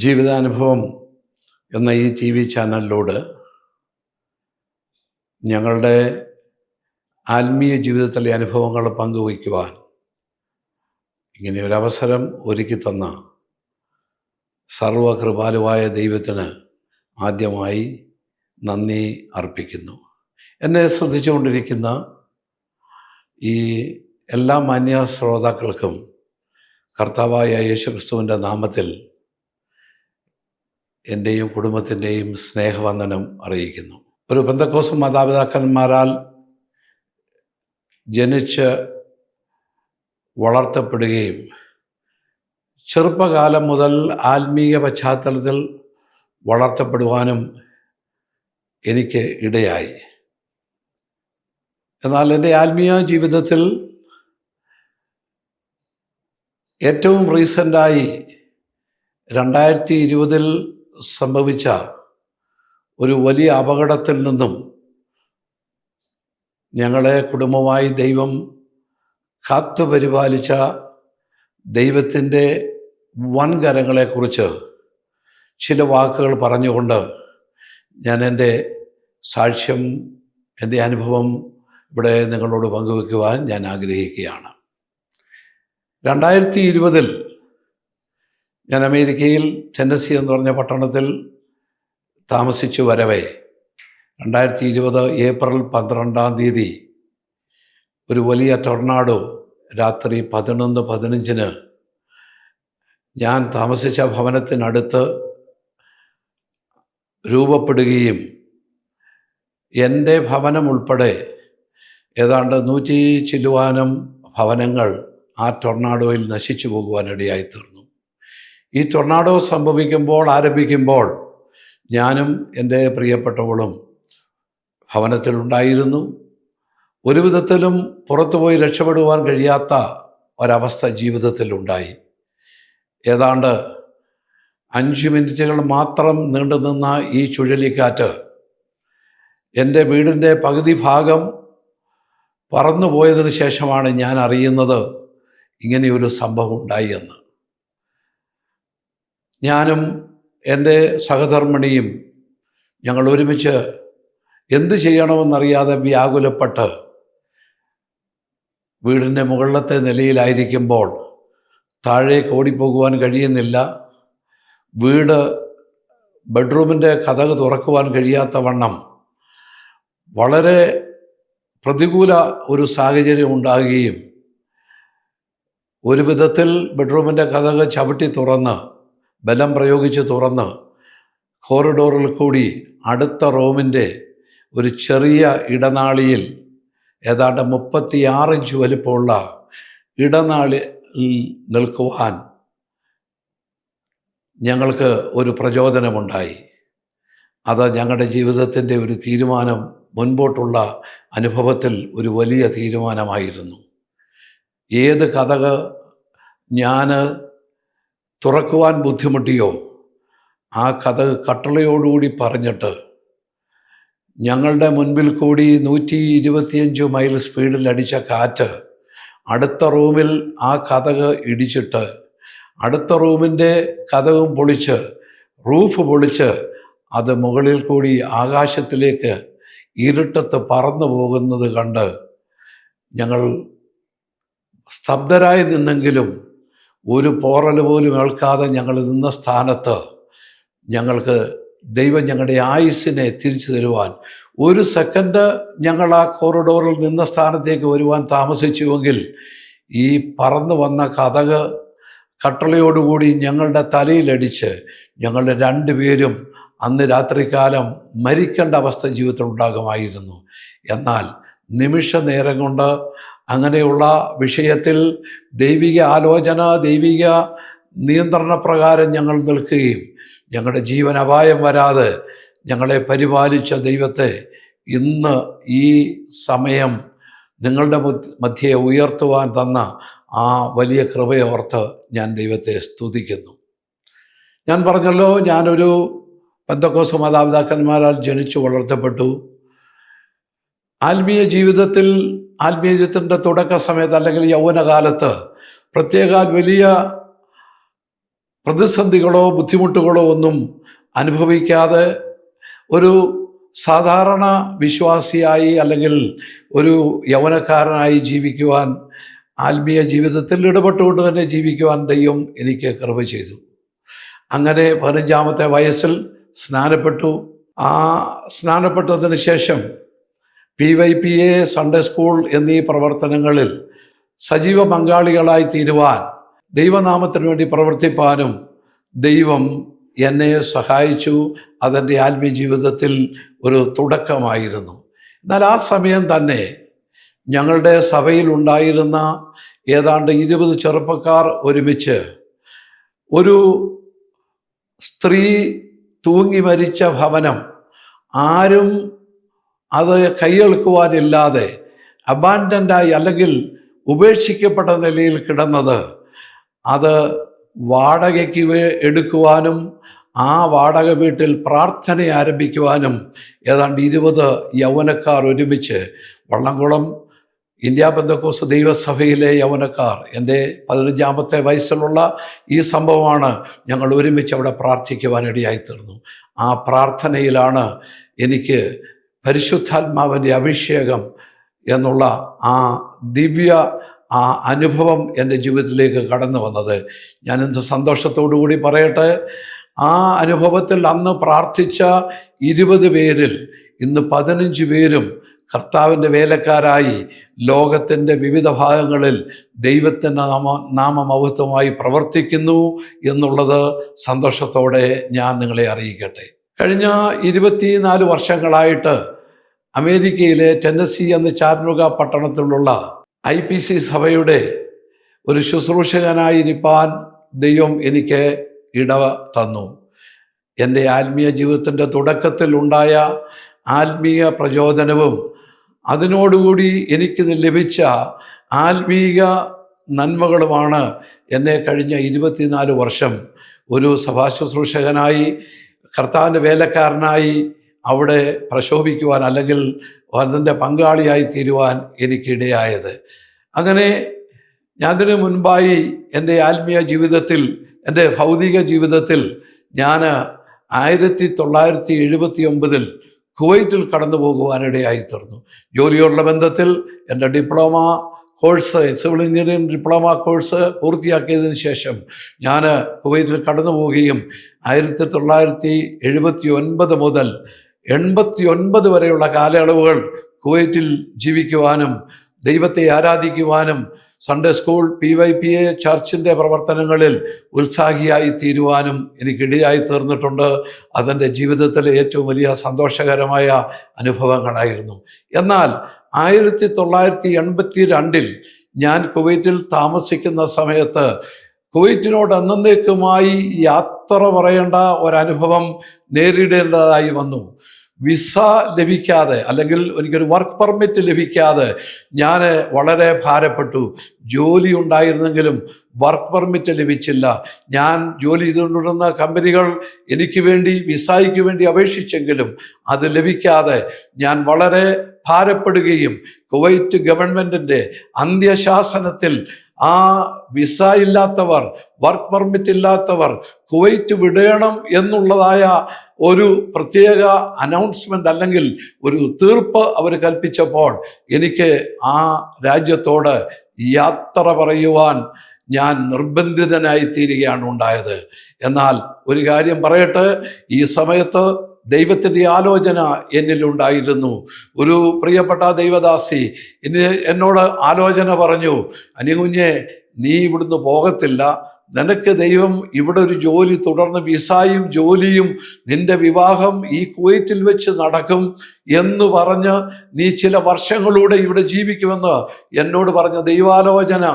ജീവിതാനുഭവം എന്ന ഈ TV ചാനലിലൂടെ ഞങ്ങളുടെ ആത്മീയ ജീവിതത്തിലെ അനുഭവങ്ങൾ പങ്കുവയ്ക്കുവാൻ ഇങ്ങനെയൊരവസരം ഒരുക്കി തന്ന സർവകൃപാലുവായ ദൈവത്തിന് ആദ്യമായി നന്ദി അർപ്പിക്കുന്നു. എന്നെ ശ്രദ്ധിച്ചുകൊണ്ടിരിക്കുന്ന ഈ എല്ലാ മാന്യ ശ്രോതാക്കൾക്കും കർത്താവായ യേശുക്രിസ്തുവിൻ്റെ നാമത്തിൽ എൻ്റെയും കുടുംബത്തിൻ്റെയും സ്നേഹവന്ദനം അറിയിക്കുന്നു. ഒരു പെന്തക്കോസ്ത് മാതാപിതാക്കന്മാരാൽ ജനിച്ച് വളർത്തപ്പെടുകയും ചെറുപ്പകാലം മുതൽ ആത്മീയ പശ്ചാത്തലത്തിൽ വളർത്തപ്പെടുവാനും എനിക്ക് ഇടയായി. എന്നാൽ എൻ്റെ ആത്മീയ ജീവിതത്തിൽ ഏറ്റവും റീസെൻ്റായി 2020 സംഭവിച്ച ഒരു വലിയ അപകടത്തിൽ നിന്നും ഞങ്ങളെ കുടുംബമായി ദൈവം കാത്തുപരിപാലിച്ച ദൈവത്തിൻ്റെ വൻകരങ്ങളെക്കുറിച്ച് ചില വാക്കുകൾ പറഞ്ഞുകൊണ്ട് ഞാൻ എൻ്റെ സാക്ഷ്യം, എൻ്റെ അനുഭവം ഇവിടെ നിങ്ങളോട് പങ്കുവയ്ക്കുവാൻ ഞാൻ ആഗ്രഹിക്കുകയാണ്. 2020 ഞാൻ അമേരിക്കയിൽ ടെന്നസി എന്ന് പറഞ്ഞ പട്ടണത്തിൽ താമസിച്ചു വരവേ 2020 ഏപ്രിൽ 12 ഒരു വലിയ ടൊർണാഡോ രാത്രി 11:15 ഞാൻ താമസിച്ച ഭവനത്തിനടുത്ത് രൂപപ്പെടുകയും എൻ്റെ ഭവനം ഉൾപ്പെടെ ഏതാണ്ട് 100 ചില്ലുവാനം ഭവനങ്ങൾ ആ ടൊർണാഡോയിൽ നശിച്ചു പോകുവാനിടയായി തീർന്നു. ഈ ടൊർണാഡോ ആരംഭിക്കുമ്പോൾ ഞാനും എൻ്റെ പ്രിയപ്പെട്ടവളും ഭവനത്തിലുണ്ടായിരുന്നു. ഒരു വിധത്തിലും പുറത്തുപോയി രക്ഷപ്പെടുവാൻ കഴിയാത്ത ഒരവസ്ഥ ജീവിതത്തിലുണ്ടായി. ഏതാണ്ട് 5 മിനിറ്റുകൾ മാത്രം നീണ്ടുനിന്ന ഈ ചുഴലിക്കാറ്റ് എൻ്റെ വീടിൻ്റെ പകുതി ഭാഗം പറന്നുപോയതിനു ശേഷമാണ് ഞാൻ അറിയുന്നത് ഇങ്ങനെയൊരു സംഭവം ഉണ്ടായി എന്ന്. ഞാനും എൻ്റെ സഹധർമ്മിണിയും ഞങ്ങൾ ഒരുമിച്ച് എന്ത് ചെയ്യണമെന്നറിയാതെ വ്യാകുലപ്പെട്ട് വീടിൻ്റെ മുകളിലത്തെ നിലയിലായിരിക്കുമ്പോൾ താഴേക്ക് ഓടിപ്പോകുവാൻ കഴിയുന്നില്ല. ബെഡ്റൂമിൻ്റെ കതക് തുറക്കുവാൻ കഴിയാത്ത വണ്ണം വളരെ പ്രതികൂല ഒരു സാഹചര്യം ഉണ്ടാകുകയും ഒരു വിധത്തിൽ ബെഡ്റൂമിൻ്റെ കതക് ചവിട്ടി തുറന്ന് ബലം പ്രയോഗിച്ച് തുറന്ന് കോറിഡോറിൽ കൂടി അടുത്ത റൂമിൻ്റെ ഒരു ചെറിയ ഇടനാഴിയിൽ ഏതാണ്ട് 36 ഇഞ്ച് വലിപ്പമുള്ള ഇടനാഴിയിൽ നിൽക്കുവാൻ ഞങ്ങൾക്ക് ഒരു പ്രചോദനമുണ്ടായി. അത് ഞങ്ങളുടെ ജീവിതത്തിൻ്റെ ഒരു തീരുമാനം, മുൻപോട്ടുള്ള അനുഭവത്തിൽ ഒരു വലിയ തീരുമാനമായിരുന്നു. ഏത് കതക് ഞാൻ തുറക്കുവാൻ ബുദ്ധിമുട്ടിയോ ആ കതക് കട്ടളയോടുകൂടി പറഞ്ഞിട്ട് ഞങ്ങളുടെ മുൻപിൽ കൂടി 125 മൈൽ സ്പീഡിൽ അടിച്ച കാറ്റ് അടുത്ത റൂമിൽ ആ കതക് ഇടിച്ചിട്ട് അടുത്ത റൂമിൻ്റെ കതകും പൊളിച്ച് റൂഫ് പൊളിച്ച് അത് മുകളിൽ കൂടി ആകാശത്തിലേക്ക് ഇരുട്ടത്ത് പറന്നു പോകുന്നത് കണ്ട് ഞങ്ങൾ സ്തബ്ധരായി നിന്നെങ്കിലും ഒരു പോറൽ പോലും ഏൽക്കാതെ ഞങ്ങൾ നിന്ന സ്ഥാനത്ത് ഞങ്ങൾക്ക് ദൈവം ഞങ്ങളുടെ ആയുസ്സിനെ തിരിച്ചു തരുവാൻ 1 സെക്കൻഡ് ഞങ്ങൾ ആ കോറിഡോറിൽ നിന്ന സ്ഥാനത്തേക്ക് വരുവാൻ താമസിച്ചുവെങ്കിൽ ഈ പറന്നു വന്ന കതക് കട്ടളയോടുകൂടി ഞങ്ങളുടെ തലയിലടിച്ച് ഞങ്ങളുടെ 2 പേരും അന്ന് രാത്രികാലം മരിക്കേണ്ട അവസ്ഥ ജീവിതത്തിൽ ഉണ്ടാകുമായിരുന്നു. എന്നാൽ നിമിഷ നേരം കൊണ്ട് അങ്ങനെയുള്ള വിഷയത്തിൽ ദൈവിക ആലോചന, ദൈവിക നിയന്ത്രണപ്രകാരം ഞങ്ങൾ നിൽക്കുകയും ഞങ്ങളുടെ ജീവൻ അപായം വരാതെ ഞങ്ങളെ പരിപാലിച്ച ദൈവത്തെ ഇന്ന് ഈ സമയം നിങ്ങളുടെ മധ്യേ ഉയർത്തുവാൻ തന്ന ആ വലിയ കൃപയോർത്ത് ഞാൻ ദൈവത്തെ സ്തുതിക്കുന്നു. ഞാൻ പറഞ്ഞല്ലോ, ഞാനൊരു പെന്തക്കോസ്ത് മാതാപിതാക്കന്മാരാൽ ജനിച്ചു വളർത്തപ്പെട്ടു. ആത്മീയ ജീവിതത്തിൻ്റെ തുടക്ക സമയത്ത് അല്ലെങ്കിൽ യൗവനകാലത്ത് പ്രത്യേക വലിയ പ്രതിസന്ധികളോ ബുദ്ധിമുട്ടുകളോ ഒന്നും അനുഭവിക്കാതെ ഒരു സാധാരണ വിശ്വാസിയായി അല്ലെങ്കിൽ ഒരു യൗവനക്കാരനായി ജീവിക്കുവാൻ, ആത്മീയ ജീവിതത്തിൽ ഇടപെട്ടുകൊണ്ട് തന്നെ ജീവിക്കുവാൻ ദൈവം എനിക്ക് കൃപ ചെയ്തു. അങ്ങനെ 15-ാമത്തെ വയസ്സിൽ സ്നാനപ്പെട്ടു. ആ സ്നാനപ്പെട്ടതിന് ശേഷം PYPA, സൺഡേ സ്കൂൾ എന്നീ പ്രവർത്തനങ്ങളിൽ സജീവ പങ്കാളികളായി തീരുവാൻ, ദൈവനാമത്തിന് വേണ്ടി പ്രവർത്തിപ്പാനും ദൈവം എന്നെ സഹായിച്ചു. അതെൻ്റെ ആത്മീയ ജീവിതത്തിൽ ഒരു തുടക്കമായിരുന്നു. എന്നാൽ ആ സമയം തന്നെ ഞങ്ങളുടെ സഭയിൽ ഉണ്ടായിരുന്ന ഏതാണ്ട് 20 ചെറുപ്പക്കാർ ഒരുമിച്ച് ഒരു സ്ത്രീ തൂങ്ങി മരിച്ച ഭവനം, ആരും അത് കൈയെളുക്കുവാനില്ലാതെ അബാൻഡൻ്റായി അല്ലെങ്കിൽ ഉപേക്ഷിക്കപ്പെട്ട നിലയിൽ കിടന്നത്, അത് വാടകയ്ക്ക് എടുക്കുവാനും ആ വാടക വീട്ടിൽ പ്രാർത്ഥന ആരംഭിക്കുവാനും ഏതാണ്ട് 20 യൗവനക്കാർ ഒരുമിച്ച് വള്ളംകുളം ഇന്ത്യ പെന്തക്കോസ്ത് ദൈവസഭയിലെ യൗവനക്കാർ, എൻ്റെ 15-ാമത്തെ വയസ്സിലുള്ള ഈ സംഭവമാണ്, ഞങ്ങൾ ഒരുമിച്ച് അവിടെ പ്രാർത്ഥിക്കുവാനിടയായി തീർന്നു. ആ പ്രാർത്ഥനയിലാണ് എനിക്ക് പരിശുദ്ധാത്മാവിൻ്റെ അഭിഷേകം എന്നുള്ള ആ ദിവ്യ അനുഭവം എൻ്റെ ജീവിതത്തിലേക്ക് കടന്നു വന്നത്. ഞാനെന്ത് സന്തോഷത്തോടു കൂടി പറയട്ടെ, ആ അനുഭവത്തിൽ അന്ന് പ്രാർത്ഥിച്ച 20 പേരിൽ ഇന്ന് 15 പേരും കർത്താവിൻ്റെ വേലക്കാരായി ലോകത്തിൻ്റെ വിവിധ ഭാഗങ്ങളിൽ ദൈവത്തിൻ്റെ നാമമഹത്വമായി പ്രവർത്തിക്കുന്നു എന്നുള്ളത് സന്തോഷത്തോടെ ഞാൻ നിങ്ങളെ അറിയിക്കട്ടെ. കഴിഞ്ഞ 24 വർഷങ്ങളായിട്ട് അമേരിക്കയിലെ ടെന്നസി എന്ന ചാറ്റ്നൂഗ പട്ടണത്തിലുള്ള IPC സഭയുടെ ഒരു ശുശ്രൂഷകനായിരിക്കാൻ ദൈവം എനിക്ക് ഇടവ തന്നു. എൻ്റെ ആത്മീയ ജീവിതത്തിൻ്റെ തുടക്കത്തിൽ ഉണ്ടായ ആത്മീയ പ്രചോദനവും അതിനോടുകൂടി എനിക്ക് ലഭിച്ച ആത്മീയ നന്മകളുമാണ് എന്നെ കഴിഞ്ഞ 24 വർഷം ഒരു സഭാശുശ്രൂഷകനായി, കർത്താവിൻ്റെ വേലക്കാരനായി അവിടെ പ്രശോഭിക്കുവാൻ അല്ലെങ്കിൽ അതിൻ്റെ പങ്കാളിയായി തീരുവാൻ എനിക്കിടയായത്. അങ്ങനെ അതിനു മുൻപായി എൻ്റെ ആത്മീയ ജീവിതത്തിൽ, എൻ്റെ ഭൗതിക ജീവിതത്തിൽ ഞാൻ 1979 കുവൈറ്റിൽ കടന്നു പോകുവാനിടയായി തീർന്നു. ജോലിയോടുള്ള ബന്ധത്തിൽ എൻ്റെ diploma course, civil engineering diploma course പൂർത്തിയാക്കിയതിന് ശേഷം ഞാൻ കുവൈറ്റിൽ കടന്നു പോവുകയും 1979 മുതൽ 89 വരെയുള്ള കാലയളവുകൾ കുവൈറ്റിൽ ജീവിക്കുവാനും ദൈവത്തെ ആരാധിക്കുവാനും സൺഡേ സ്കൂൾ PYPA ചർച്ചിൻ്റെ പ്രവർത്തനങ്ങളിൽ ഉത്സാഹിയായി തീരുവാനും എനിക്കിടയായി തീർന്നിട്ടുണ്ട്. അതെൻ്റെ ജീവിതത്തിലെ ഏറ്റവും വലിയ സന്തോഷകരമായ അനുഭവങ്ങളായിരുന്നു. എന്നാൽ 1982 ഞാൻ കുവൈറ്റിൽ താമസിക്കുന്ന സമയത്ത് കുവൈറ്റിനോട് എന്നേക്കുമായി യാത്ര പറയേണ്ട ഒരനുഭവം നേരിടേണ്ടതായി വന്നു. വിസ ലഭിക്കാതെ അല്ലെങ്കിൽ എനിക്കൊരു വർക്ക് പെർമിറ്റ് ലഭിക്കാതെ ഞാൻ വളരെ ഭാരപ്പെട്ടു. ജോലി ഉണ്ടായിരുന്നെങ്കിലും വർക്ക് പെർമിറ്റ് ലഭിച്ചില്ല. ഞാൻ ജോലി ചെയ്തുകൊണ്ടിരുന്ന കമ്പനികൾ എനിക്ക് വേണ്ടി വിസയ്ക്ക് വേണ്ടി അപേക്ഷിച്ചെങ്കിലും അത് ലഭിക്കാതെ ഞാൻ വളരെ ഭാരപ്പെടുകയും കുവൈറ്റ് ഗവൺമെൻറ്റിൻ്റെ അന്ത്യശാസനത്തിൽ ആ വിസ ഇല്ലാത്തവർ, വർക്ക് പെർമിറ്റ് ഇല്ലാത്തവർ കുവൈറ്റ് വിടണം എന്നുള്ളതായ ഒരു പ്രത്യേക അനൗൺസ്മെൻ്റ് അല്ലെങ്കിൽ ഒരു തീർപ്പ് അവർ കൽപ്പിച്ചപ്പോൾ എനിക്ക് ആ രാജ്യത്തോട് യാത്ര പറയുവാൻ ഞാൻ നിർബന്ധിതനായി തീരുകയാണ് ഉണ്ടായത്. എന്നാൽ ഒരു കാര്യം പറയട്ടെ, ഈ സമയത്ത് ദൈവത്തിൻ്റെ ആലോചന എന്നിലുണ്ടായിരുന്നു. ഒരു പ്രിയപ്പെട്ട ദൈവദാസി എന്നോട് ആലോചന പറഞ്ഞു, അനികുഞ്ഞെ, നീ ഇവിടുന്ന് പോകത്തില്ല, നിനക്ക് ദൈവം ഇവിടെ ഒരു ജോലി, തുടർന്ന് വിസയും ജോലിയും, നിന്റെ വിവാഹം ഈ കുവൈറ്റിൽ വെച്ച് നടക്കും എന്ന് പറഞ്ഞ് നീ ചില വർഷങ്ങളൂടെ ഇവിടെ ജീവിക്കുമെന്ന് എന്നോട് പറഞ്ഞ ദൈവാലോചന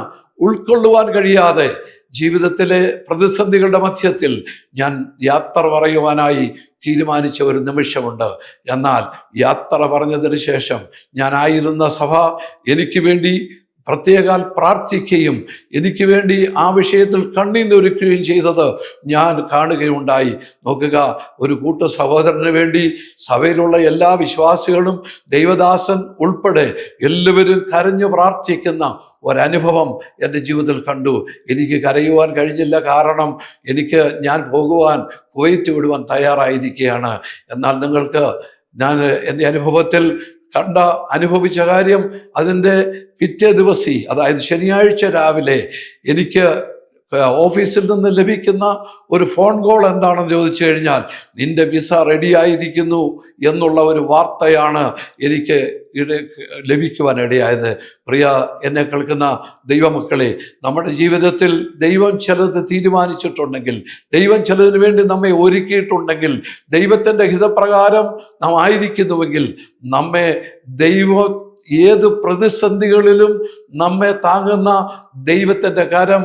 ഉൾക്കൊള്ളുവാൻ കഴിയാതെ ജീവിതത്തിലെ പ്രതിസന്ധികളുടെ മധ്യത്തിൽ ഞാൻ യാത്ര പറയുവാനായി തീരുമാനിച്ച ഒരു നിമിഷമുണ്ട്. എന്നാൽ യാത്ര പറഞ്ഞതിന് ശേഷം ഞാനായിരുന്ന സഭ എനിക്ക് വേണ്ടി പ്രത്യേകാൽ പ്രാർത്ഥിക്കുകയും എനിക്ക് വേണ്ടി ആ വിഷയത്തിൽ കണ്ണീരൊരുക്കുകയും ചെയ്തത് ഞാൻ കാണുകയുണ്ടായി. നോക്കുക, ഒരു കൂട്ട സഹോദരന് വേണ്ടി സഭയിലുള്ള എല്ലാ വിശ്വാസികളും ദൈവദാസൻ ഉൾപ്പെടെ എല്ലാവരും കരഞ്ഞു പ്രാർത്ഥിക്കുന്ന ഒരനുഭവം എൻ്റെ ജീവിതത്തിൽ കണ്ടു. എനിക്ക് കരയുവാൻ കഴിഞ്ഞില്ല, കാരണം ഞാൻ പോകുവാൻ കുവൈറ്റ് വിടുവാൻ തയ്യാറായിരിക്കുകയാണ്. എന്നാൽ നിങ്ങൾക്ക് ഞാൻ എൻ്റെ അനുഭവത്തിൽ അനുഭവിച്ച കാര്യം, അതിൻ്റെ പിറ്റേ ദിവസം, അതായത് ശനിയാഴ്ച രാവിലെ എനിക്ക് ഓഫീസിൽ നിന്ന് ലഭിക്കുന്ന ഒരു ഫോൺ കോൾ എന്താണെന്ന് ചോദിച്ചു കഴിഞ്ഞാൽ, നിന്റെ വിസ റെഡിയായിരിക്കുന്നു എന്നുള്ള ഒരു വാർത്തയാണ് എനിക്ക് ലഭിക്കുവാനിടയായത്. പ്രിയ എന്നെ കേൾക്കുന്ന ദൈവമക്കളെ, നമ്മുടെ ജീവിതത്തിൽ ദൈവം ചിലത് തീരുമാനിച്ചിട്ടുണ്ടെങ്കിൽ, ദൈവം ചിലതിന് വേണ്ടി നമ്മെ ഒരുക്കിയിട്ടുണ്ടെങ്കിൽ, ദൈവത്തിൻ്റെ ഹിതപ്രകാരം നാം ആയിരിക്കുന്നുവെങ്കിൽ, നമ്മെ ദൈവം ഏത് പ്രതിസന്ധികളിലും നമ്മെ താങ്ങുന്ന ദൈവത്തിൻ്റെ കരം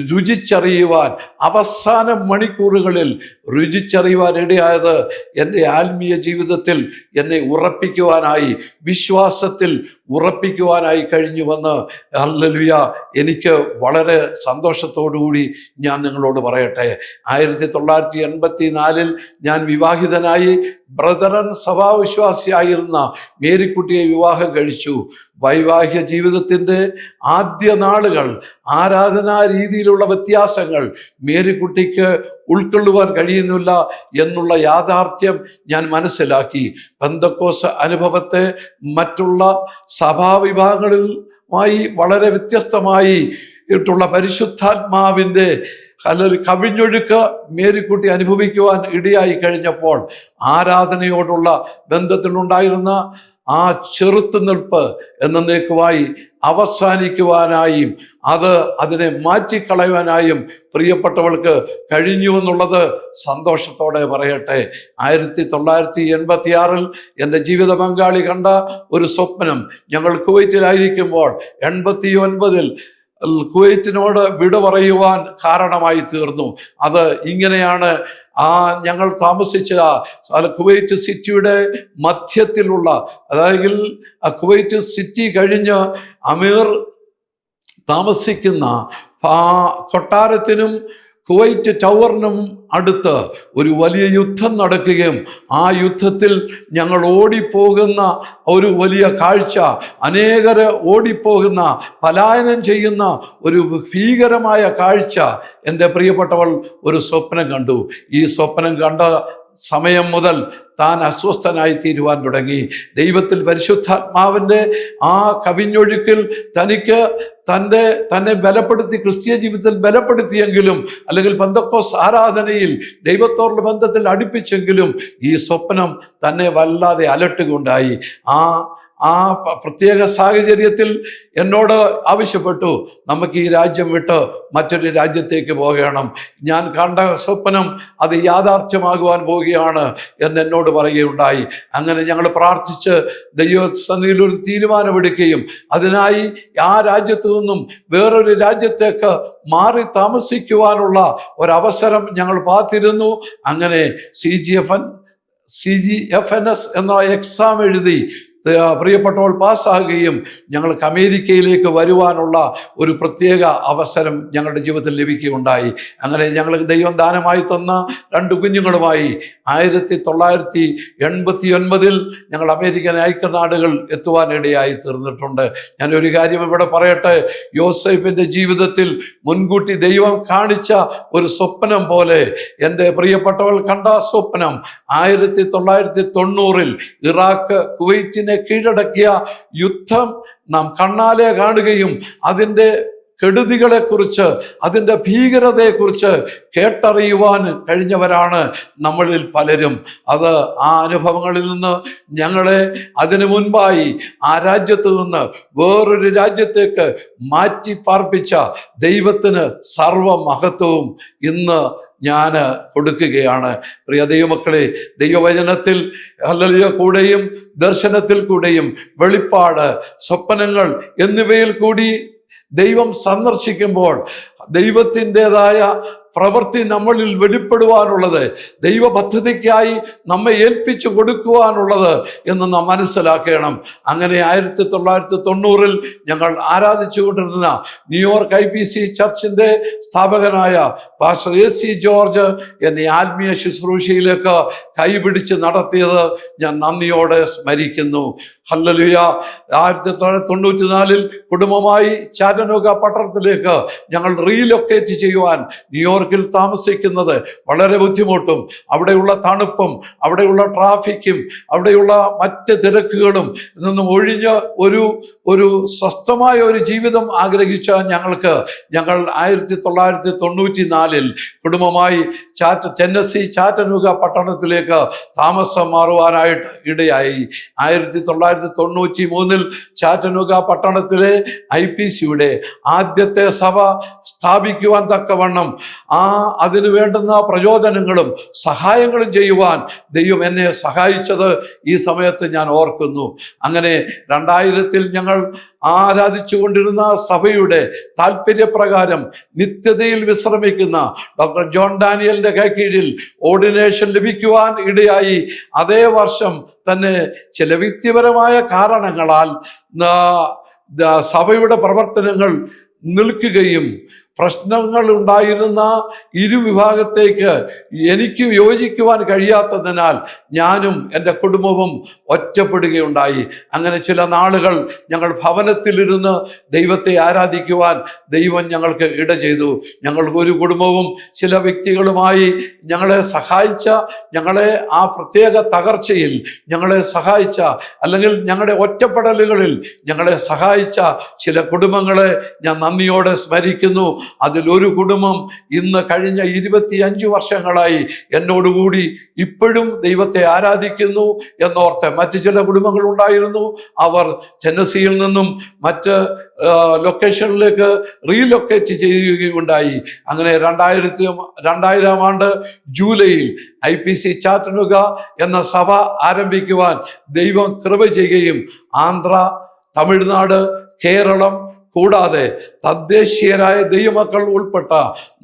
രുചിച്ചറിയുവാൻ, അവസാന മണിക്കൂറുകളിൽ രുചിച്ചറിയുവാൻ ഇടയായത് എൻ്റെ ആത്മീയ ജീവിതത്തിൽ എന്നെ ഉറപ്പിക്കുവാനായി, വിശ്വാസത്തിൽ ഉറപ്പിക്കുവാനായി കഴിഞ്ഞുവെന്ന് ഹല്ലേലൂയ എനിക്ക് വളരെ സന്തോഷത്തോടുകൂടി ഞാൻ നിങ്ങളോട് പറയട്ടെ. 1984 ഞാൻ വിവാഹിതനായി. ബ്രദറൻ സഭാവിശ്വാസിയായിരുന്ന മേരിക്കുട്ടിയെ വിവാഹം കഴിച്ചു. വൈവാഹിക ജീവിതത്തിൻ്റെ ആദ്യ നാളുകൾ, ആരാധനാ രീതിയിലുള്ള വ്യത്യാസങ്ങൾ മേരിക്കുട്ടിക്ക് ഉൾക്കൊള്ളുവാൻ കഴിയുന്നില്ല എന്നുള്ള യാഥാർത്ഥ്യം ഞാൻ മനസ്സിലാക്കി. പെന്തക്കോസ്ത് അനുഭവത്തെ മറ്റുള്ള സഭാവിഭാഗങ്ങളുമായി വളരെ വ്യത്യസ്തമായി ട്ടുള്ള പരിശുദ്ധാത്മാവിൻ്റെ കവിഞ്ഞൊഴുക്ക് മേരിക്കുട്ടി അനുഭവിക്കുവാൻ ഇടയായി കഴിഞ്ഞപ്പോൾ, ആരാധനയോടുള്ള ബന്ധത്തിലുണ്ടായിരുന്ന ആ ചെറുത്തുനിൽപ്പ് എന്നേക്കുമായി അവസാനിക്കുവാനായും അതിനെ മാറ്റിക്കളയുവാനായും പ്രിയപ്പെട്ടവൾക്ക് കഴിഞ്ഞുവെന്നുള്ളത് സന്തോഷത്തോടെ പറയട്ടെ. 1986 എൻ്റെ ജീവിത പങ്കാളി കണ്ട ഒരു സ്വപ്നം, ഞങ്ങൾ കുവൈറ്റിലായിരിക്കുമ്പോൾ 89 കുവൈറ്റിനോട് വിട പറയുവാൻ കാരണമായി തീർന്നു. അത് ഇങ്ങനെയാണ്. ഞങ്ങൾ താമസിച്ച കുവൈറ്റ് സിറ്റിയുടെ മധ്യത്തിലുള്ള, അതായത് കുവൈറ്റ് സിറ്റി കഴിഞ്ഞ് അമീർ താമസിക്കുന്ന കൊട്ടാരത്തിനും കുവൈറ്റ് ടവറിനും അടുത്ത് ഒരു വലിയ യുദ്ധം നടക്കുകയും, ആ യുദ്ധത്തിൽ ഞങ്ങൾ ഓടിപ്പോകുന്ന ഒരു വലിയ കാഴ്ച, അനേകര് ഓടിപ്പോകുന്ന, പലായനം ചെയ്യുന്ന ഒരു ഭീകരമായ കാഴ്ച എൻ്റെ പ്രിയപ്പെട്ടവൾ ഒരു സ്വപ്നം കണ്ടു. ഈ സ്വപ്നം കണ്ട സമയം മുതൽ താൻ അസ്വസ്ഥനായി തീരുവാൻ തുടങ്ങി. ദൈവത്തിൽ പരിശുദ്ധാത്മാവിൻ്റെ ആ കവിഞ്ഞൊഴുക്കിൽ തനിക്ക് തന്നെ ബലപ്പെടുത്തി, ക്രിസ്തീയ ജീവിതത്തിൽ ബലപ്പെടുത്തിയെങ്കിലും, അല്ലെങ്കിൽ പെന്തക്കോസ്ത് ആരാധനയിൽ ദൈവത്തോടുള്ള ബന്ധത്തിൽ അടുപ്പിച്ചെങ്കിലും, ഈ സ്വപ്നം തന്നെ വല്ലാതെ അലട്ടുകയുണ്ടായി. ആ പ്രത്യേക സാഹചര്യത്തിൽ എന്നോട് ആവശ്യപ്പെട്ടു, നമുക്ക് ഈ രാജ്യം വിട്ട് മറ്റൊരു രാജ്യത്തേക്ക് പോകണം. ഞാൻ കണ്ട സ്വപ്നം അത് യാഥാർത്ഥ്യമാകുവാൻ പോവുകയാണ് എന്നോട് പറയുകയുണ്ടായി. അങ്ങനെ ഞങ്ങൾ പ്രാർത്ഥിച്ച് ദൈവസന്നിധിയിൽ ഒരു തീരുമാനമെടുക്കുകയും, അതിനായി ആ രാജ്യത്തു നിന്നും വേറൊരു രാജ്യത്തേക്ക് മാറി താമസിക്കുവാനുള്ള ഒരവസരം ഞങ്ങൾ കാത്തിരുന്നു. അങ്ങനെ CGFNS എന്ന എക്സാം എഴുതി പ്രിയപ്പെട്ടവൾ പാസ്സാകുകയും ഞങ്ങൾക്ക് അമേരിക്കയിലേക്ക് വരുവാനുള്ള ഒരു പ്രത്യേക അവസരം ഞങ്ങളുടെ ജീവിതത്തിൽ ലഭിക്കുകയുണ്ടായി. അങ്ങനെ ഞങ്ങൾക്ക് ദൈവം ദാനമായി തന്ന 2 കുഞ്ഞുങ്ങളുമായി 1989 ഞങ്ങൾ അമേരിക്കൻ ഐക്യനാടുകൾ എത്തുവാനിടയായി തീർന്നിട്ടുണ്ട്. ഞാനൊരു കാര്യം ഇവിടെ പറയട്ടെ. യോസേഫിൻ്റെ ജീവിതത്തിൽ മുൻകൂട്ടി ദൈവം കാണിച്ച ഒരു സ്വപ്നം പോലെ എൻ്റെ പ്രിയപ്പെട്ടവൾ കണ്ട സ്വപ്നം 1990 ഇറാഖ് കുവൈറ്റിനെ കീഴടക്കിയ യുദ്ധം നാം കണ്ണാലെ കാണുകയും, അതിൻ്റെ കെടുതികളെക്കുറിച്ച്, അതിൻ്റെ ഭീകരതയെക്കുറിച്ച് കേട്ടറിയുവാൻ കഴിഞ്ഞവരാണ് നമ്മളിൽ പലരും. ആ അനുഭവങ്ങളിൽ നിന്ന് ഞങ്ങളെ അതിനു മുൻപായി ആ രാജ്യത്ത് നിന്ന് വേറൊരു രാജ്യത്തേക്ക് മാറ്റി പാർപ്പിച്ച ദൈവത്തിന് സർവമഹത്വവും ഇന്ന് ഞാൻ കൊടുക്കുകയാണ്. പ്രിയ ദൈവമക്കളെ, ദൈവവചനത്തിൽ ഹല്ലേലൂയ കൂടെയും ദർശനത്തിൽ കൂടെയും വെളിപ്പാട്, സ്വപ്നങ്ങൾ എന്നിവയിൽ കൂടി ദൈവം സന്ദർശിക്കുമ്പോൾ ദൈവത്തിൻ്റെതായ പ്രവൃത്തി നമ്മളിൽ വെളിപ്പെടുവാനുള്ളത്, ദൈവ പദ്ധതിക്കായി നമ്മെ ഏൽപ്പിച്ചു കൊടുക്കുവാനുള്ളത് എന്ന് നാം മനസ്സിലാക്കണം. അങ്ങനെ 1990 ഞങ്ങൾ ആരാധിച്ചുകൊണ്ടിരുന്ന ന്യൂയോർക്ക് IPC ചർച്ചിന്റെ സ്ഥാപകനായ പാസ്റ്റർ AC ജോർജ് എന്നെ ആത്മീയ ശുശ്രൂഷയിലേക്ക് കൈപിടിച്ച് നടത്തിയത് ഞാൻ നന്ദിയോടെ സ്മരിക്കുന്നു. ഹല്ലേലൂയ. 1994 കുടുംബമായി ചാറ്റനൂഗ പട്ടണത്തിലേക്ക് ഞങ്ങൾ റീലൊക്കേറ്റ് ചെയ്യുവാൻ ന്യൂയോർക്കിൽ താമസിക്കുന്നത് വളരെ ബുദ്ധിമുട്ടും അവിടെയുള്ള തണുപ്പും അവിടെയുള്ള ട്രാഫിക്കും അവിടെയുള്ള മറ്റ് തിരക്കുകളും നിന്നും ഒഴിഞ്ഞ് ഒരു സ്വസ്ഥമായ ഒരു ജീവിതം ആഗ്രഹിച്ച ഞങ്ങൾ 1994 കുടുംബമായി ടെന്നസി ചാറ്റനൂഗ പട്ടണത്തിലേക്ക് താമസം മാറുവാനായിട്ട് ഇടയായി. 1993 ചാറ്റനൂഗ പട്ടണത്തിലെ IPCയുടെ ആദ്യത്തെ സഭ സ്ഥാപിക്കുവാൻ തക്കവണ്ണം അതിനു വേണ്ടുന്ന പ്രചോദനങ്ങളും സഹായങ്ങളും ചെയ്യുവാൻ ദൈവം എന്നെ സഹായിച്ചത് ഈ സമയത്ത് ഞാൻ ഓർക്കുന്നു. അങ്ങനെ 2000 ഞങ്ങൾ ആരാധിച്ചു കൊണ്ടിരുന്ന സഭയുടെ താല്പര്യപ്രകാരം നിത്യതയിൽ വിശ്രമിക്കുന്ന ഡോക്ടർ ജോൺ ഡാനിയലിന്റെ കീഴിൽ ഓർഡിനേഷൻ ലഭിക്കുവാൻ ഇടയായി. അതേ വർഷം തന്നെ ചില വ്യക്തിപരമായ കാരണങ്ങളാൽ സഭയുടെ പ്രവർത്തനങ്ങൾ നിൽക്കുകയും പ്രശ്നങ്ങൾ ഉണ്ടായിരുന്ന ഇരുവിഭാഗത്തേക്ക് എനിക്ക് യോജിക്കുവാൻ കഴിയാത്തതിനാൽ ഞാനും എൻ്റെ കുടുംബവും ഒറ്റപ്പെടുകയുണ്ടായി. അങ്ങനെ ചില നാളുകൾ ഞങ്ങൾ ഭവനത്തിലിരുന്ന് ദൈവത്തെ ആരാധിക്കുവാൻ ദൈവം ഞങ്ങൾക്ക് ഇട ചെയ്തു. ഞങ്ങൾക്ക് ഒരു കുടുംബവും ചില വ്യക്തികളുമായി ഞങ്ങളെ സഹായിച്ച, ഞങ്ങളെ ആ പ്രത്യേക തകർച്ചയിൽ ഞങ്ങളെ സഹായിച്ച, അല്ലെങ്കിൽ ഞങ്ങളുടെ ഒറ്റപ്പെടലുകളിൽ ഞങ്ങളെ സഹായിച്ച ചില കുടുംബങ്ങളെ ഞാൻ നന്ദിയോടെ സ്മരിക്കുന്നു. അതിലൊരു കുടുംബം ഇന്ന് കഴിഞ്ഞ 25 വർഷങ്ങളായി എന്നോടുകൂടി ഇപ്പോഴും ദൈവത്തെ ആരാധിക്കുന്നു എന്നോർത്ത്. മറ്റ് ചില കുടുംബങ്ങൾ ഉണ്ടായിരുന്നു, അവർ ടെന്നസിയിൽ നിന്നും മറ്റ് ലൊക്കേഷനിലേക്ക് റീലൊക്കേറ്റ് ചെയ്യുകയുണ്ടായി. അങ്ങനെ 2000 ആണ്ട് ജൂലൈയിൽ IPC ചാറ്റനൂഗ എന്ന സഭ ആരംഭിക്കുവാൻ ദൈവം കൃപ ചെയ്യുകയും ആന്ധ്ര, തമിഴ്നാട്, കേരളം കൂടാതെ തദ്ദേശീയരായ ദൈവമക്കൾ ഉൾപ്പെട്ട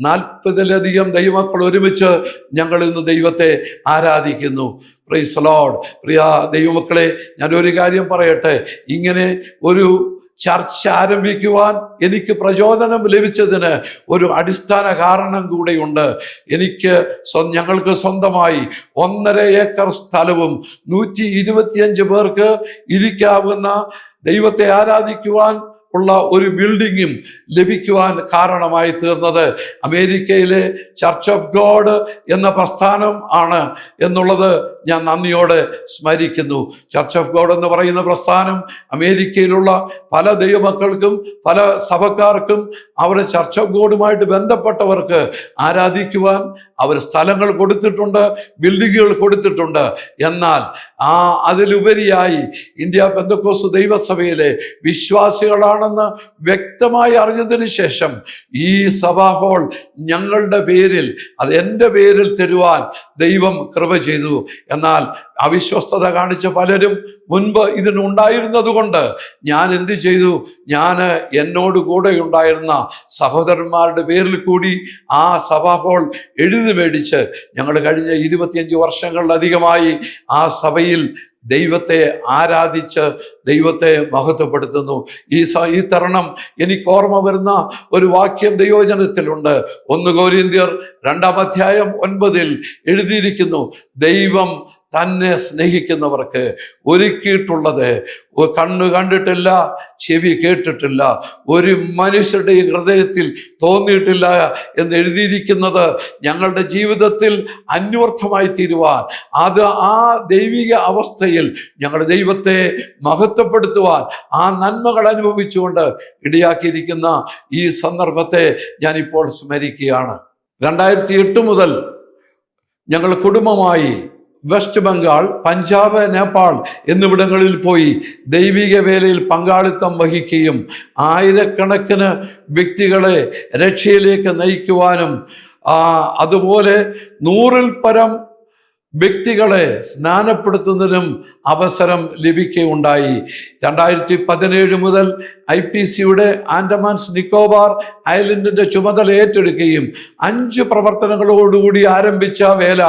40-ലധികം ദൈവമക്കൾ ഒരുമിച്ച് ഞങ്ങൾ ഇന്ന് ദൈവത്തെ ആരാധിക്കുന്നു. Praise the Lord. പ്രിയ ദൈവമക്കളെ, ഞാനൊരു കാര്യം പറയട്ടെ. ഇങ്ങനെ ഒരു ചർച്ച ആരംഭിക്കുവാൻ എനിക്ക് പ്രചോദനം ലഭിച്ചതിന് ഒരു അടിസ്ഥാന കാരണം കൂടെയുണ്ട്. ഞങ്ങൾക്ക് സ്വന്തമായി 1.5 ഏക്കർ സ്ഥലവും 125 പേർക്ക് ഇരിക്കാവുന്ന ദൈവത്തെ ആരാധിക്കുവാൻ ഉള്ള ഒരു ബിൽഡിങ്ങും ലഭിക്കുവാൻ കാരണമായി തീർന്നത് അമേരിക്കയിലെ ചർച്ച് ഓഫ് ഗോഡ് എന്ന പ്രസ്ഥാനം ആണ് എന്നുള്ളത് ഞാൻ നന്ദിയോടെ സ്മരിക്കുന്നു. ചർച്ച് ഓഫ് ഗോഡ് എന്ന് പറയുന്ന പ്രസ്ഥാനം അമേരിക്കയിലുള്ള പല ദൈവമക്കൾക്കും പല സഭക്കാർക്കും അവരെ ചർച്ച് ഓഫ് ഗോഡുമായിട്ട് ബന്ധപ്പെട്ടവർക്ക് ആരാധിക്കുവാൻ അവർ സ്ഥലങ്ങൾ കൊടുത്തിട്ടുണ്ട്, ബിൽഡിങ്ങുകൾ കൊടുത്തിട്ടുണ്ട്. എന്നാൽ അതിലുപരിയായി ഇന്ത്യ പെന്തക്കോസ്ത് ദൈവസഭയിലെ വിശ്വാസികളാണെന്ന് വ്യക്തമായി അറിഞ്ഞതിന് ശേഷം ഈ സഭാ ഹാൾ ഞങ്ങളുടെ പേരിൽ, അത് എൻ്റെ പേരിൽ തരുവാൻ ദൈവം കൃപ ചെയ്തു. എന്നാൽ അവിശ്വസ്തത കാണിച്ച പലരും മുൻപ് ഇതിനുണ്ടായിരുന്നത് കൊണ്ട് ഞാൻ എന്ത് ചെയ്തു? എന്നോട് കൂടെ ഉണ്ടായിരുന്ന സഹോദരന്മാരുടെ പേരിൽ കൂടി ആ സഭാ ഹാൾ എഴുതി മേടിച്ച് ഞങ്ങൾ കഴിഞ്ഞ 25 വർഷങ്ങളിലധികമായി ആ സഭയിൽ ദൈവത്തെ ആരാധിച്ച് ദൈവത്തെ മഹത്വപ്പെടുത്തുന്നു. ഈ തരുണം എനിക്ക് ഓർമ്മ വരുന്ന ഒരു വാക്യം ദൈവവചനത്തിലുണ്ട്. 1 കൊരിന്ത്യർ 2-ാം അധ്യായം 9 എഴുതിയിരിക്കുന്നു, ദൈവം തന്നെ സ്നേഹിക്കുന്നവർക്ക് ഒരുക്കിയിട്ടുള്ളത് കണ്ണ് കണ്ടിട്ടില്ല, ചെവി കേട്ടിട്ടില്ല, ഒരു മനുഷ്യരുടെ ഹൃദയത്തിൽ തോന്നിയിട്ടില്ല എന്ന് എഴുതിയിരിക്കുന്നത് ഞങ്ങളുടെ ജീവിതത്തിൽ അന്വർത്ഥമായി തീരുവാൻ, അത് ആ ദൈവിക അവസ്ഥയിൽ ഞങ്ങളുടെ ദൈവത്തെ മഹത്വപ്പെടുത്തുവാൻ, ആ നന്മകൾ അനുഭവിച്ചുകൊണ്ട് ഇടയാക്കിയിരിക്കുന്ന ഈ സന്ദർഭത്തെ ഞാനിപ്പോൾ സ്മരിക്കുകയാണ്. 2008 മുതൽ ഞങ്ങൾ കുടുംബമായി വെസ്റ്റ് ബംഗാൾ, പഞ്ചാബ്, നേപ്പാൾ എന്നിവിടങ്ങളിൽ പോയി ദൈവിക വേലയിൽ പങ്കാളിത്തം വഹിക്കുകയും ആയിരക്കണക്കിന് വ്യക്തികളെ രക്ഷയിലേക്ക് നയിക്കുവാനും അതുപോലെ 100-ൽ പരം വ്യക്തികളെ സ്നാനപ്പെടുത്തുന്നതിനും അവസരം ലഭിക്കുകയുണ്ടായി. 2017 മുതൽ IPCയുടെ ആൻഡമാൻസ് നിക്കോബാർ ഐലൻഡിന്റെ ചുമതല ഏറ്റെടുക്കുകയും 5 പ്രവർത്തനങ്ങളോടുകൂടി ആരംഭിച്ച വേല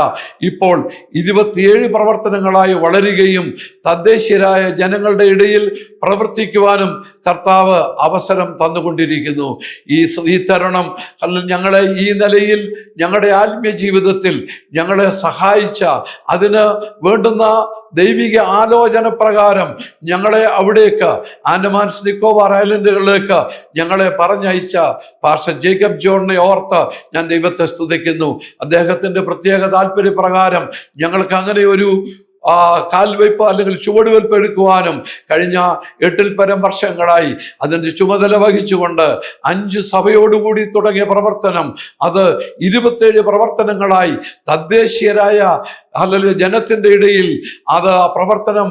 ഇപ്പോൾ 27 പ്രവർത്തനങ്ങളായി വളരുകയും തദ്ദേശീയരായ ജനങ്ങളുടെ ഇടയിൽ പ്രവർത്തിക്കുവാനും കർത്താവ് അവസരം തന്നുകൊണ്ടിരിക്കുന്നു. ഈ തരുണം ഞങ്ങളെ ഈ നിലയിൽ ഞങ്ങളുടെ ആത്മീയ ജീവിതത്തിൽ ഞങ്ങളെ സഹായിച്ച, അതിന് വേണ്ടുന്ന ദൈവിക ആലോചന പ്രകാരം ഞങ്ങളെ അവിടേക്ക് ആൻഡമാൻസ് നിക്കോബാർ ഐലൻഡുകളിലേക്ക് ഞങ്ങളെ പറഞ്ഞയച്ച പാസ്റ്റർ ജേക്കബ് ജോണിനെ ഓർത്ത് ഞാൻ ദൈവത്തെ സ്തുതിക്കുന്നു. അദ്ദേഹത്തിന്റെ പ്രത്യേക താല്പര്യപ്രകാരം ഞങ്ങൾക്ക് അങ്ങനെ ഒരു കാൽവയ്പ് അല്ലെങ്കിൽ ചുവടുവയ്പ് എടുക്കുവാനും കഴിഞ്ഞ 8-ൽ പരം വർഷങ്ങളായി അതിൻ്റെ ചുമതല വഹിച്ചുകൊണ്ട് 5 സഭയോടുകൂടി തുടങ്ങിയ പ്രവർത്തനം അത് 27 പ്രവർത്തനങ്ങളായി തദ്ദേശീയരായ അല്ലെങ്കിൽ ജനത്തിൻ്റെ ഇടയിൽ അത് ആ പ്രവർത്തനം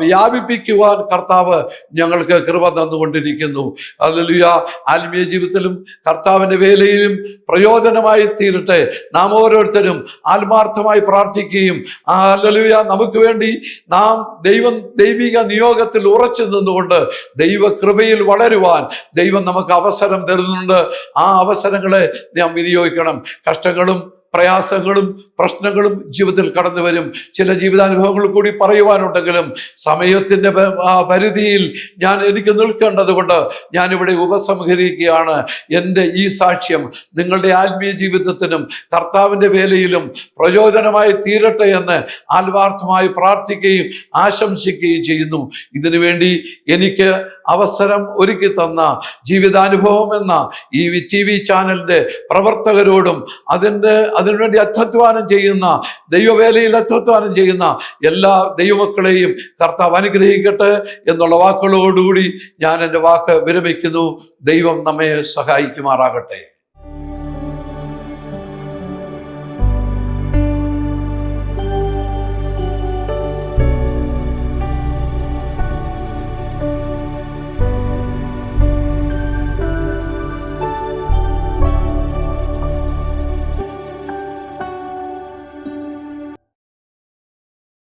വ്യാപിപ്പിക്കുവാൻ കർത്താവ് ഞങ്ങൾക്ക് കൃപ തന്നുകൊണ്ടിരിക്കുന്നു. ഹല്ലേലൂയ. ആത്മീയ ജീവിതത്തിലും കർത്താവിൻ്റെ വേലയിലും പ്രയോജനമായി തീരട്ടെ. നാം ഓരോരുത്തരും ആത്മാർത്ഥമായി പ്രാർത്ഥിക്കുകയും ഹല്ലേലൂയ നമുക്ക് വേണ്ടി നാം ദൈവിക നിയോഗത്തിൽ ഉറച്ചു നിന്നുകൊണ്ട് ദൈവകൃപയിൽ വളരുവാൻ ദൈവം നമുക്ക് അവസരം തരുന്നുണ്ട്. ആ അവസരങ്ങളെ നാം വിനിയോഗിക്കണം. കഷ്ടങ്ങളും പ്രയാസങ്ങളും പ്രശ്നങ്ങളും ജീവിതത്തിൽ കടന്നു വരും. ചില ജീവിതാനുഭവങ്ങൾ കൂടി പറയുവാനുണ്ടെങ്കിലും സമയത്തിൻ്റെ പരിധിയിൽ എനിക്ക് നിൽക്കേണ്ടത് കൊണ്ട് ഞാനിവിടെ ഉപസംഹരിക്കുകയാണ്. എൻ്റെ ഈ സാക്ഷ്യം നിങ്ങളുടെ ആത്മീയ ജീവിതത്തിനും കർത്താവിൻ്റെ വേലയിലും പ്രചോദനമായി തീരട്ടെ എന്ന് ആത്മാർത്ഥമായി പ്രാർത്ഥിക്കുകയും ആശംസിക്കുകയും ചെയ്യുന്നു. ഇതിനു വേണ്ടി എനിക്ക് അവസരം ഒരുക്കി തന്ന ജീവിതാനുഭവം എന്ന ഈ TV ചാനലിൻ്റെ പ്രവർത്തകരോടും അതിനുവേണ്ടി അധ്വാനം ചെയ്യുന്ന ദൈവവേലയിൽ അധ്വാനം ചെയ്യുന്ന എല്ലാ ദൈവമക്കളെയും കർത്താവ് അനുഗ്രഹിക്കട്ടെ എന്നുള്ള വാക്കുകളോടുകൂടി ഞാൻ എൻ്റെ വാക്ക് വിരമിക്കുന്നു. ദൈവം നമ്മെ സഹായിക്കുമാറാകട്ടെ.